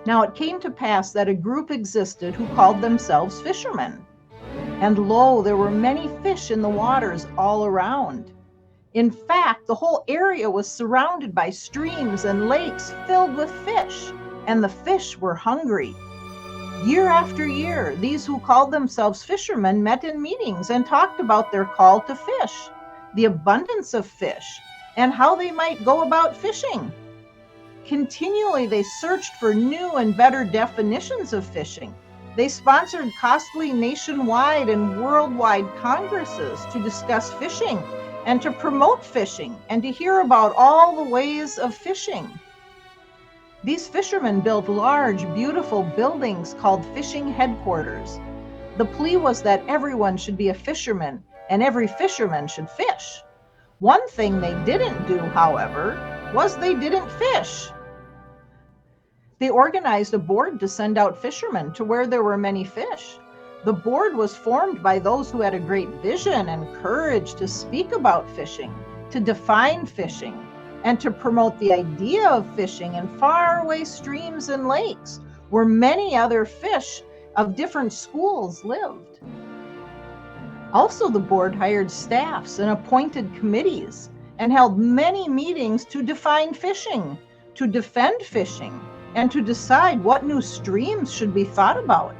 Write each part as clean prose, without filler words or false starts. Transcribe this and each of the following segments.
Now it came to pass that a group existed who called themselves fishermen. And lo, there were many fish in the waters all around. In fact, the whole area was surrounded by streams and lakes filled with fish, and the fish were hungry. Year after year, these who called themselves fishermen met in meetings and talked about their call to fish, the abundance of fish, and how they might go about fishing. Continually, they searched for new and better definitions of fishing. They sponsored costly nationwide and worldwide congresses to discuss fishing and to promote fishing and to hear about all the ways of fishing. These fishermen built large, beautiful buildings called fishing headquarters. The plea was that everyone should be a fisherman and every fisherman should fish. One thing they didn't do, however, was they didn't fish. They organized a board to send out fishermen to where there were many fish. The board was formed by those who had a great vision and courage to speak about fishing, to define fishing, and to promote the idea of fishing in faraway streams and lakes where many other fish of different schools lived. Also, the board hired staffs and appointed committees and held many meetings to define fishing, to defend fishing, and to decide what new streams should be thought about.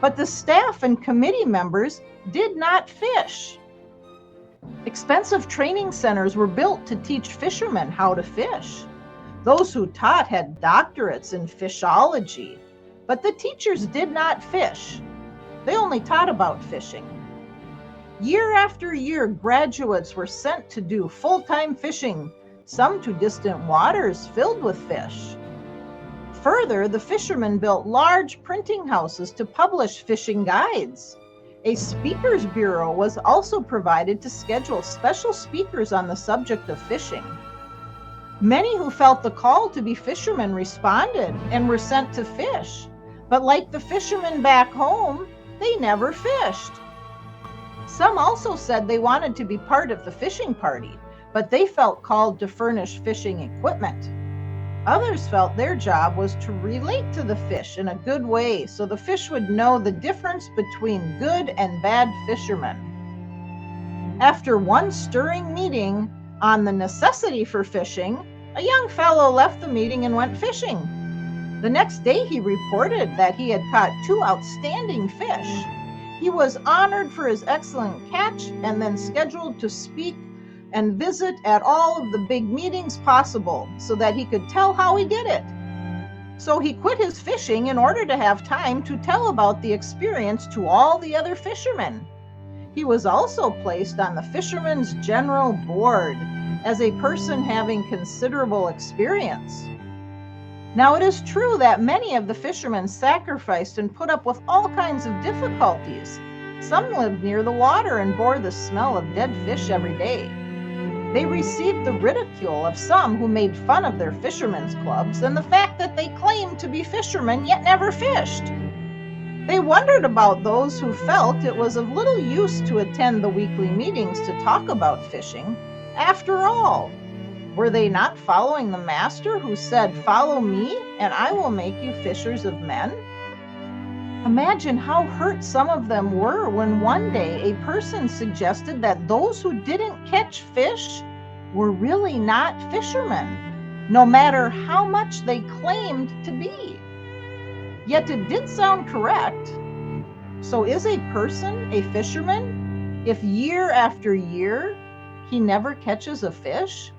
But the staff and committee members did not fish. Expensive training centers were built to teach fishermen how to fish. Those who taught had doctorates in fishology, but the teachers did not fish. They only taught about fishing. Year after year, graduates were sent to do full-time fishing, some to distant waters filled with fish. Further, the fishermen built large printing houses to publish fishing guides. A speakers bureau was also provided to schedule special speakers on the subject of fishing. Many who felt the call to be fishermen responded and were sent to fish. But like the fishermen back home, they never fished. Some also said they wanted to be part of the fishing party, but they felt called to furnish fishing equipment. Others felt their job was to relate to the fish in a good way so the fish would know the difference between good and bad fishermen. After one stirring meeting on the necessity for fishing, a young fellow left the meeting and went fishing. The next day he reported that he had caught 2 outstanding fish. He was honored for his excellent catch and then scheduled to speak and visit at all of the big meetings possible so that he could tell how he did it. So he quit his fishing in order to have time to tell about the experience to all the other fishermen. He was also placed on the Fishermen's General Board as a person having considerable experience. Now it is true that many of the fishermen sacrificed and put up with all kinds of difficulties. Some lived near the water and bore the smell of dead fish every day. They received the ridicule of some who made fun of their fishermen's clubs and the fact that they claimed to be fishermen yet never fished. They wondered about those who felt it was of little use to attend the weekly meetings to talk about fishing. After all, were they not following the master who said, "Follow me, and I will make you fishers of men"? Imagine how hurt some of them were when one day a person suggested that those who didn't catch fish were really not fishermen, no matter how much they claimed to be. Yet it did sound correct. So is a person a fisherman if year after year he never catches a fish?